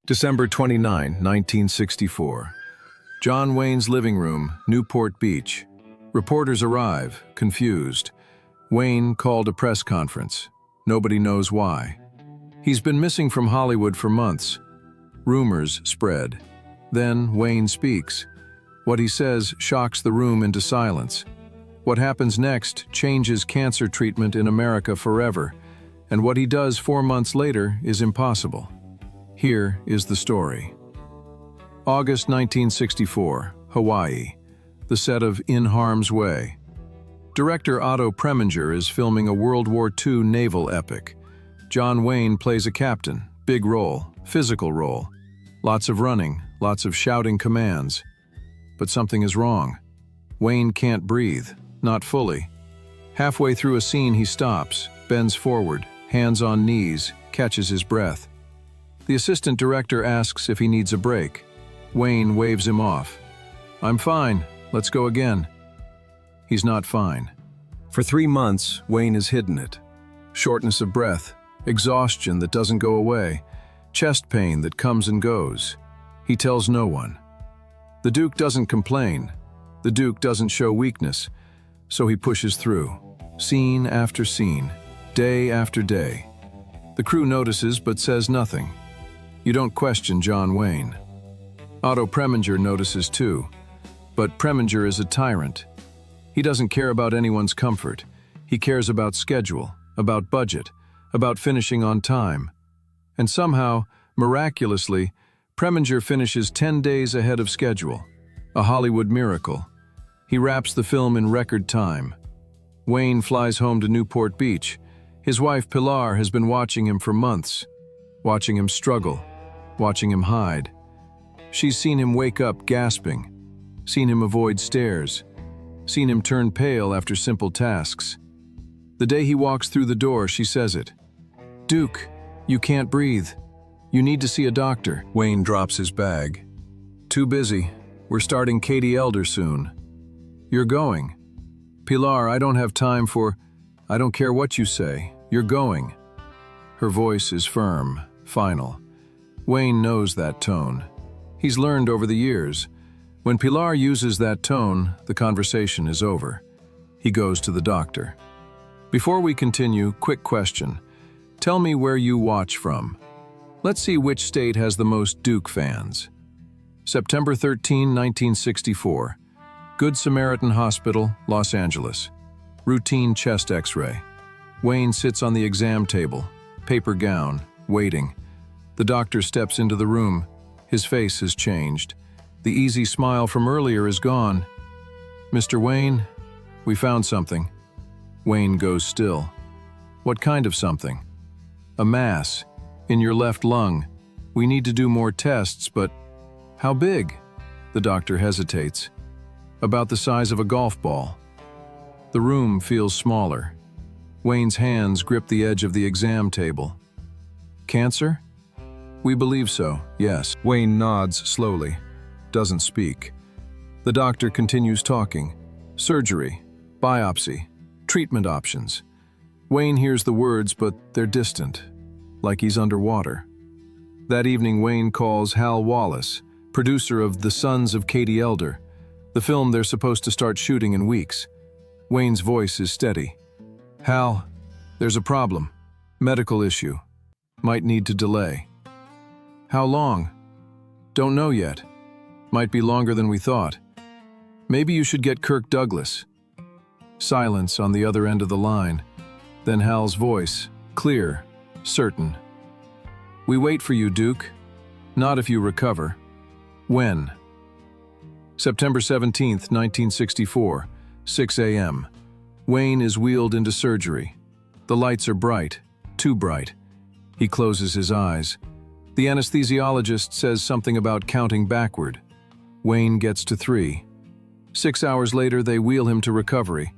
December 29, 1964. John Wayne's living room, Newport Beach. Reporters arrive, confused. Wayne called a press conference. Nobody knows why. He's been missing from Hollywood for months. Rumors spread. Then Wayne speaks. What he says shocks the room into silence. What happens next changes cancer treatment in America forever, and what he does 4 months later is impossible. Here is the story. August 1964, Hawaii, the set of In Harm's Way. Director Otto Preminger is filming a World War II naval epic. John Wayne plays a captain, big role, physical role. Lots of running, lots of shouting commands. But something is wrong. Wayne can't breathe, not fully. Halfway through a scene he stops, bends forward, hands on knees, catches his breath. The assistant director asks if he needs a break. Wayne waves him off. "I'm fine, let's go again." He's not fine. For 3 months, Wayne has hidden it. Shortness of breath, exhaustion that doesn't go away, chest pain that comes and goes. He tells no one. The Duke doesn't complain. The Duke doesn't show weakness, so he pushes through. Scene after scene, day after day. The crew notices but says nothing. You don't question John Wayne. Otto Preminger notices too, but Preminger is a tyrant. He doesn't care about anyone's comfort. He cares about schedule, about budget, about finishing on time. And somehow, miraculously, Preminger finishes 10 days ahead of schedule. A Hollywood miracle. He wraps the film in record time. Wayne flies home to Newport Beach. His wife Pilar has been watching him for months, watching him struggle, watching him hide. She's seen him wake up gasping, seen him avoid stares, seen him turn pale after simple tasks. The day he walks through the door, she says it. "Duke, you can't breathe. You need to see a doctor." Wayne drops his bag. "Too busy. We're starting Katie Elder soon." "You're going." "Pilar, I don't have time for—" "I don't care what you say. You're going." Her voice is firm, final. Wayne knows that tone. He's learned over the years. When Pilar uses that tone, the conversation is over. He goes to the doctor. Before we continue, quick question. Tell me where you watch from. Let's see which state has the most Duke fans. September 13, 1964. Good Samaritan Hospital, Los Angeles. Routine chest x-ray. Wayne sits on the exam table, paper gown, waiting. The doctor steps into the room. His face has changed. The easy smile from earlier is gone. "Mr. Wayne, we found something." Wayne goes still. "What kind of something?" "A mass. In your left lung. We need to do more tests, but..." "How big?" The doctor hesitates. "About the size of a golf ball." The room feels smaller. Wayne's hands grip the edge of the exam table. "Cancer?" "We believe so, yes." Wayne nods slowly, doesn't speak. The doctor continues talking. Surgery, biopsy, treatment options. Wayne hears the words, but they're distant, like he's underwater. That evening, Wayne calls Hal Wallace, producer of The Sons of Katie Elder, the film they're supposed to start shooting in weeks. Wayne's voice is steady. "Hal, there's a problem. Medical issue. Might need to delay." "How long?" "Don't know yet. Might be longer than we thought. Maybe you should get Kirk Douglas." Silence on the other end of the line. Then Hal's voice, clear, certain. "We wait for you, Duke. Not if you recover." "When?" September 17, 1964, 6 a.m. Wayne is wheeled into surgery. The lights are bright, too bright. He closes his eyes. The anesthesiologist says something about counting backward. Wayne gets to 3. 6 hours later, they wheel him to recovery.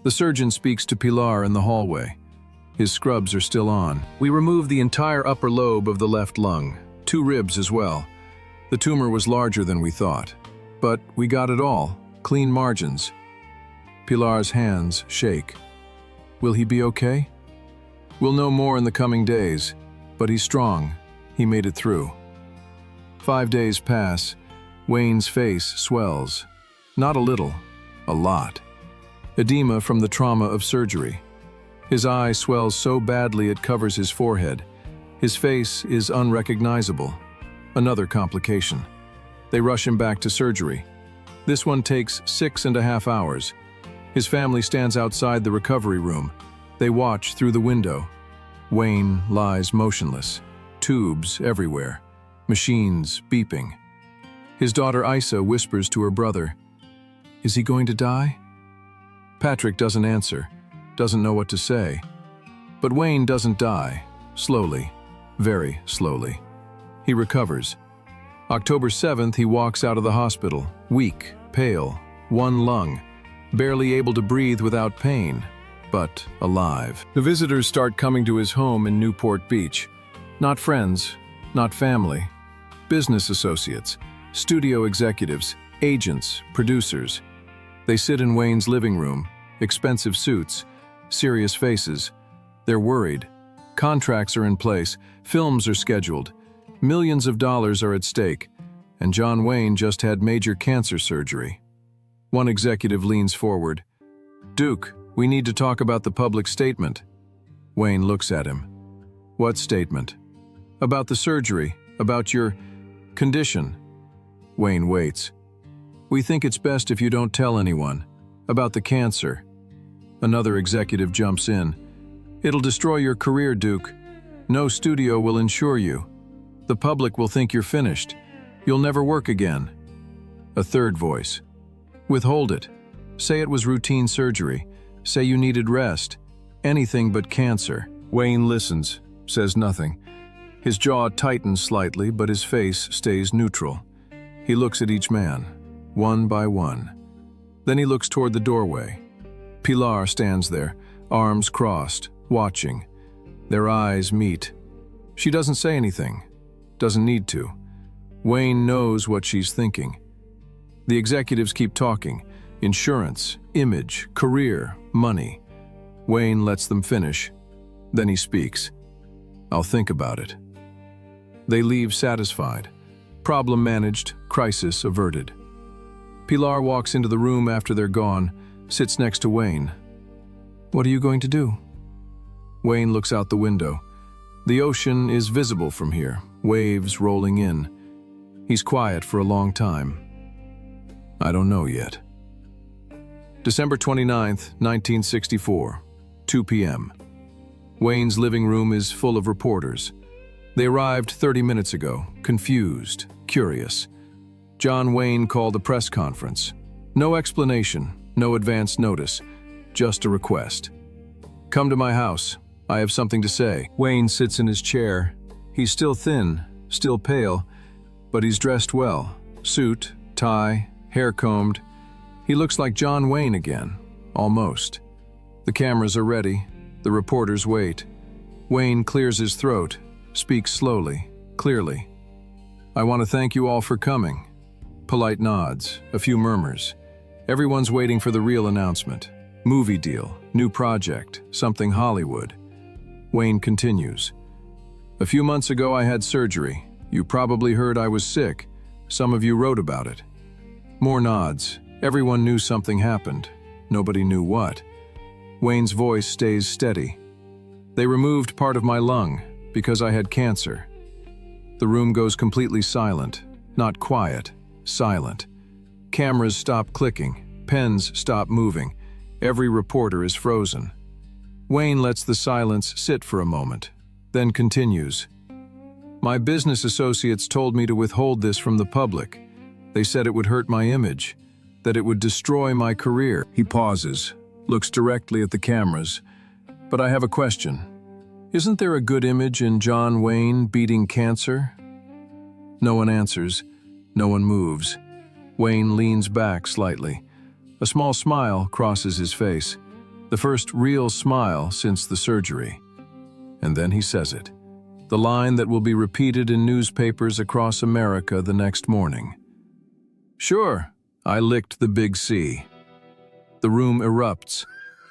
The surgeon speaks to Pilar in the hallway. His scrubs are still on. "We removed the entire upper lobe of the left lung, 2 ribs as well. The tumor was larger than we thought. But we got it all, clean margins." Pilar's hands shake. "Will he be okay?" "We'll know more in the coming days, but he's strong. He made it through." 5 days pass. Wayne's face swells. Not a little, a lot. Edema from the trauma of surgery. His eye swells so badly it covers his forehead. His face is unrecognizable. Another complication. They rush him back to surgery. This one takes 6.5 hours. His family stands outside the recovery room. They watch through the window. Wayne lies motionless. Tubes everywhere. Machines beeping. His daughter Isa whispers to her brother, "Is he going to die?" Patrick doesn't answer, doesn't know what to say. But Wayne doesn't die. Slowly, very slowly. He recovers. October 7th, he walks out of the hospital, weak, pale, one lung, barely able to breathe without pain, but alive. The visitors start coming to his home in Newport Beach. Not friends, not family. Business associates, studio executives, agents, producers. They sit in Wayne's living room, expensive suits, serious faces. They're worried. Contracts are in place, films are scheduled, millions of dollars are at stake, and John Wayne just had major cancer surgery. One executive leans forward. "Duke, we need to talk about the public statement." Wayne looks at him. "What statement?" "About the surgery, about your condition." Wayne waits. "We think it's best if you don't tell anyone. About the cancer." Another executive jumps in. "It'll destroy your career, Duke. No studio will insure you. The public will think you're finished. You'll never work again." A third voice. "Withhold it. Say it was routine surgery. Say you needed rest. Anything but cancer." Wayne listens, says nothing. His jaw tightens slightly, but his face stays neutral. He looks at each man, one by one. Then he looks toward the doorway. Pilar stands there, arms crossed, watching. Their eyes meet. She doesn't say anything. Doesn't need to. Wayne knows what she's thinking. The executives keep talking. Insurance, image, career, money. Wayne lets them finish. Then he speaks. "I'll think about it." They leave satisfied. Problem managed, crisis averted. Pilar walks into the room after they're gone, sits next to Wayne. "What are you going to do?" Wayne looks out the window. The ocean is visible from here, waves rolling in. He's quiet for a long time. "I don't know yet." December 29th, 1964, 2 p.m. Wayne's living room is full of reporters. They arrived 30 minutes ago, confused, curious. John Wayne called a press conference. No explanation, no advance notice, just a request. "Come to my house. I have something to say." Wayne sits in his chair. He's still thin, still pale, but he's dressed well. Suit, tie, hair combed. He looks like John Wayne again, almost. The cameras are ready. The reporters wait. Wayne clears his throat, speaks slowly, clearly. "I want to thank you all for coming." Polite nods, a few murmurs. Everyone's waiting for the real announcement. Movie deal, new project, something Hollywood. Wayne continues. "A few months ago I had surgery. You probably heard I was sick. Some of you wrote about it." More nods. Everyone knew something happened. Nobody knew what. Wayne's voice stays steady. "They removed part of my lung because I had cancer." The room goes completely silent. Not quiet, silent. Cameras stop clicking. Pens stop moving. Every reporter is frozen. Wayne lets the silence sit for a moment, then continues. "My business associates told me to withhold this from the public. They said it would hurt my image, that it would destroy my career." He pauses, looks directly at the cameras. "But I have a question. Isn't there a good image in John Wayne beating cancer?" No one answers. No one moves. Wayne leans back slightly. A small smile crosses his face. The first real smile since the surgery. And then he says it. The line that will be repeated in newspapers across America the next morning. "Sure, I licked the big C." The room erupts.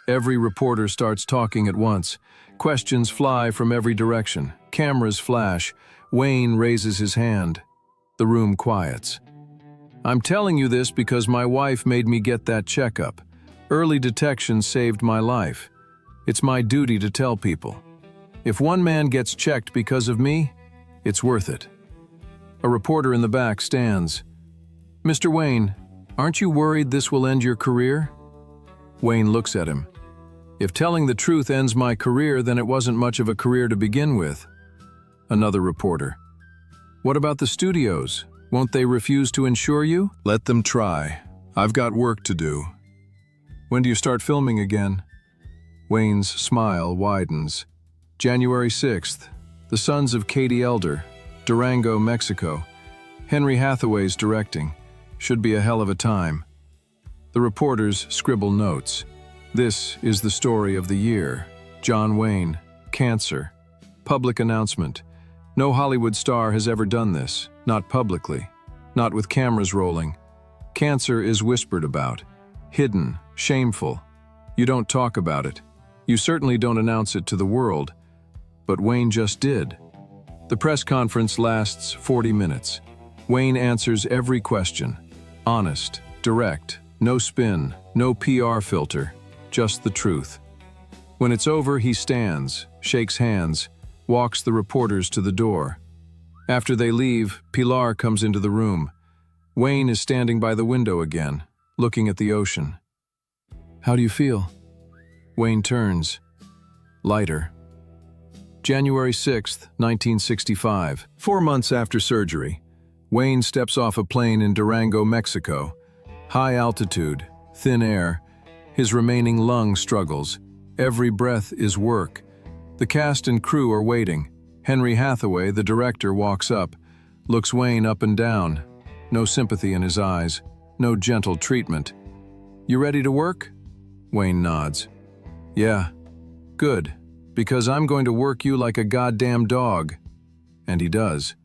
Every reporter starts talking at once. Questions fly from every direction. Cameras flash. Wayne raises his hand. The room quiets. I'm telling you this because my wife made me get that checkup. Early detection saved my life. It's my duty to tell people. If one man gets checked because of me, it's worth it. A reporter in the back stands. Mr. Wayne, aren't you worried this will end your career? Wayne looks at him. If telling the truth ends my career, then it wasn't much of a career to begin with. Another reporter. What about the studios? Won't they refuse to insure you? Let them try. I've got work to do. When do you start filming again? Wayne's smile widens. January 6th. The Sons of Katie Elder, Durango, Mexico. Henry Hathaway's directing. Should be a hell of a time. The reporters scribble notes. This is the story of the year. John Wayne, cancer. Public announcement. No Hollywood star has ever done this, not publicly, not with cameras rolling. Cancer is whispered about, hidden, shameful. You don't talk about it. You certainly don't announce it to the world. But Wayne just did. The press conference lasts 40 minutes. Wayne answers every question. Honest, direct, no spin, no PR filter, just the truth. When it's over, he stands, shakes hands, walks the reporters to the door. After they leave, Pilar comes into the room. Wayne is standing by the window again, looking at the ocean. How do you feel? Wayne turns. Lighter. January 6th, 1965. 4 months after surgery, Wayne steps off a plane in Durango, Mexico. High altitude, thin air. His remaining lung struggles. Every breath is work. The cast and crew are waiting. Henry Hathaway, the director, walks up, looks Wayne up and down. No sympathy in his eyes, no gentle treatment. You ready to work? Wayne nods. Yeah, good, because I'm going to work you like a goddamn dog. And he does.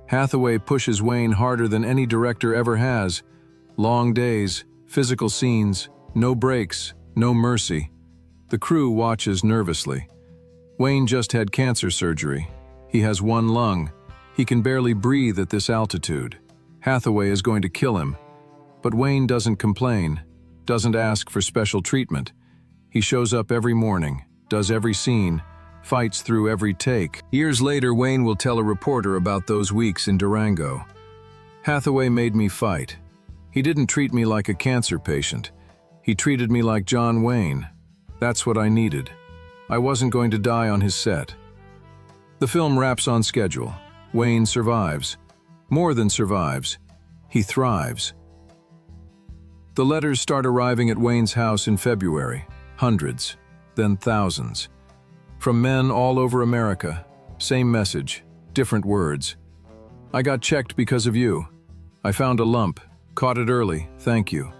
Hathaway pushes Wayne harder than any director ever has. Long days, physical scenes, no breaks, no mercy. The crew watches nervously. Wayne just had cancer surgery. He has one lung. He can barely breathe at this altitude. Hathaway is going to kill him. But Wayne doesn't complain, doesn't ask for special treatment. He shows up every morning, does every scene, fights through every take. Years later, Wayne will tell a reporter about those weeks in Durango. Hathaway made me fight. He didn't treat me like a cancer patient. He treated me like John Wayne. That's what I needed. I wasn't going to die on his set. The film wraps on schedule. Wayne survives. More than survives. He thrives. The letters start arriving at Wayne's house in February. Hundreds, then thousands. From men all over America. Same message, different words. I got checked because of you. I found a lump. Caught it early. Thank you.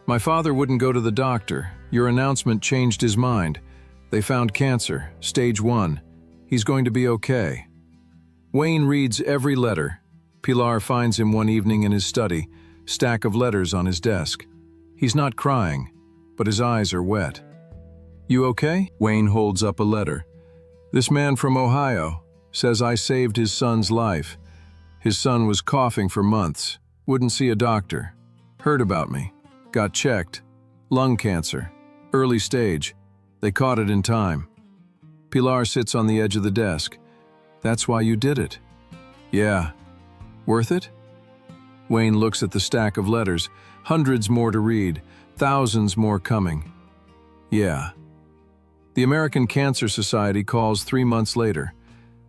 My father wouldn't go to the doctor. Your announcement changed his mind. They found cancer, stage 1. He's going to be okay. Wayne reads every letter. Pilar finds him one evening in his study, stack of letters on his desk. He's not crying, but his eyes are wet. You okay? Wayne holds up a letter. This man from Ohio says I saved his son's life. His son was coughing for months, wouldn't see a doctor. Heard about me. Got checked. Lung cancer. Early stage. They caught it in time. Pilar sits on the edge of the desk. That's why you did it. Yeah. Worth it? Wayne looks at the stack of letters. Hundreds more to read. Thousands more coming. Yeah. The American Cancer Society calls 3 months later.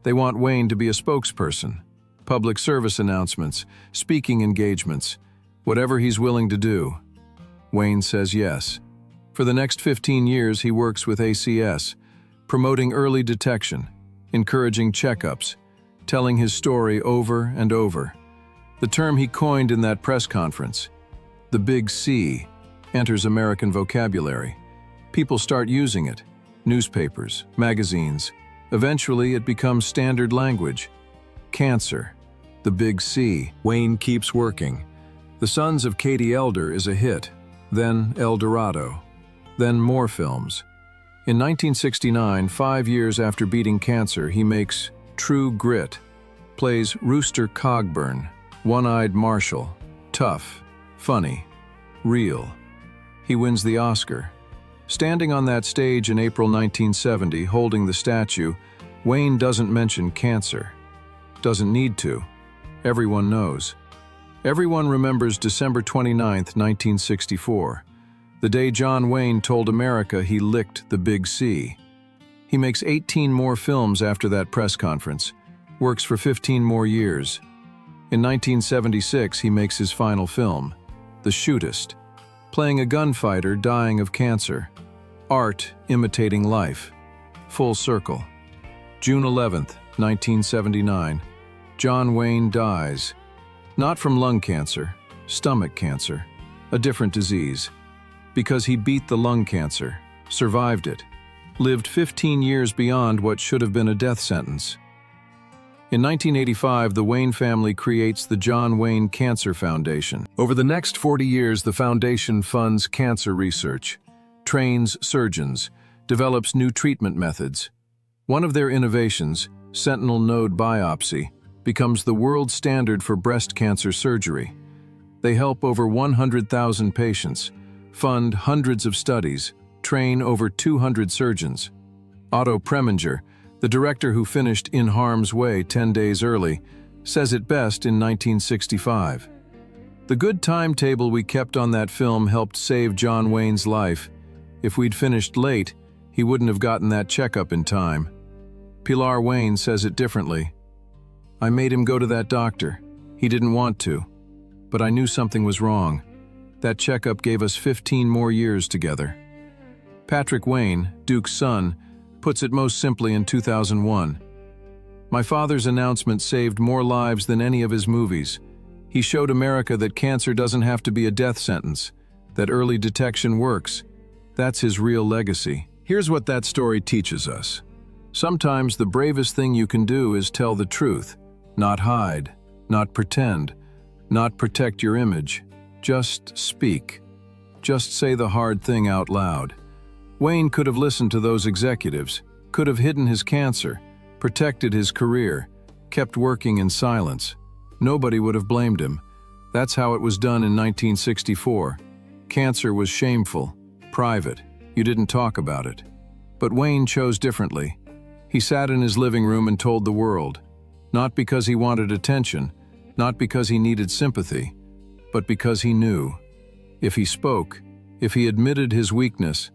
They want Wayne to be a spokesperson. Public service announcements, speaking engagements, whatever he's willing to do. Wayne says yes. For the next 15 years, he works with ACS, promoting early detection, encouraging checkups, telling his story over and over. The term he coined in that press conference, the Big C, enters American vocabulary. People start using it. Newspapers, magazines. Eventually, it becomes standard language. Cancer, the Big C. Wayne keeps working. The Sons of Katie Elder is a hit, then El Dorado, then more films. In 1969, 5 years after beating cancer, he makes True Grit, plays Rooster Cogburn, One-eyed Marshall, tough, funny, real. He wins the Oscar. Standing on that stage in April 1970, holding the statue, Wayne doesn't mention cancer. Doesn't need to. Everyone knows. Everyone remembers December 29, 1964, the day John Wayne told America he licked the Big C. He makes 18 more films after that press conference, works for 15 more years. In 1976, he makes his final film, The Shootist, playing a gunfighter dying of cancer. Art imitating life. Full circle. June 11, 1979, John Wayne dies. Not from lung cancer, stomach cancer, a different disease. Because he beat the lung cancer, survived it, lived 15 years beyond what should have been a death sentence. In 1985, the Wayne family creates the John Wayne Cancer Foundation. Over the next 40 years, the foundation funds cancer research, trains surgeons, develops new treatment methods. One of their innovations, sentinel node biopsy, becomes the world standard for breast cancer surgery. They help over 100,000 patients, fund hundreds of studies, train over 200 surgeons. Otto Preminger, the director who finished In Harm's Way 10 days early, says it best in 1965. The good timetable we kept on that film helped save John Wayne's life. If we'd finished late, he wouldn't have gotten that checkup in time. Pilar Wayne says it differently. I made him go to that doctor. He didn't want to. But I knew something was wrong. That checkup gave us 15 more years together. Patrick Wayne, Duke's son, puts it most simply in 2001. My father's announcement saved more lives than any of his movies. He showed America that cancer doesn't have to be a death sentence, that early detection works. That's his real legacy. Here's what that story teaches us. Sometimes the bravest thing you can do is tell the truth, not hide, not pretend, not protect your image. Just speak. Just say the hard thing out loud. Wayne could have listened to those executives, could have hidden his cancer, protected his career, kept working in silence. Nobody would have blamed him. That's how it was done in 1964. Cancer was shameful, private. You didn't talk about it. But Wayne chose differently. He sat in his living room and told the world, not because he wanted attention, not because he needed sympathy, but because he knew. If he spoke, if he admitted his weakness,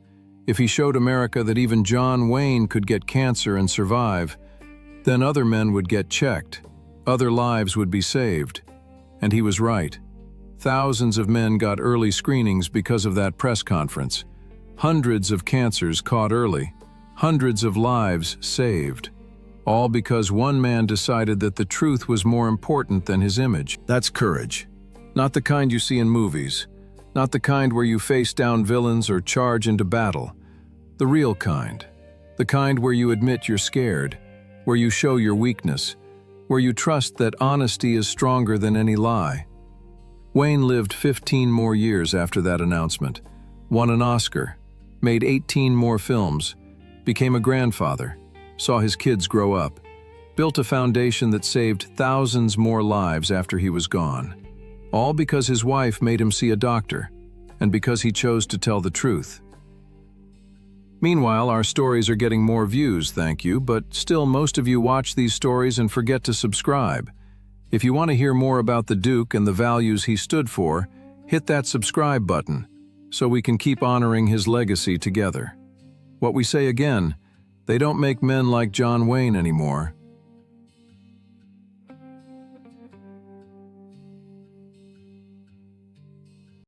if he showed America that even John Wayne could get cancer and survive, then other men would get checked, other lives would be saved. And he was right. Thousands of men got early screenings because of that press conference. Hundreds of cancers caught early, hundreds of lives saved. All because one man decided that the truth was more important than his image. That's courage. Not the kind you see in movies. Not the kind where you face down villains or charge into battle. The real kind. The kind where you admit you're scared, where you show your weakness, where you trust that honesty is stronger than any lie. Wayne lived 15 more years after that announcement, won an Oscar, made 18 more films, became a grandfather, saw his kids grow up, built a foundation that saved thousands more lives after he was gone. All because his wife made him see a doctor, and because he chose to tell the truth. Meanwhile, our stories are getting more views, thank you, but still most of you watch these stories and forget to subscribe. If you want to hear more about the Duke and the values he stood for, hit that subscribe button, so we can keep honoring his legacy together. What we say again, they don't make men like John Wayne anymore.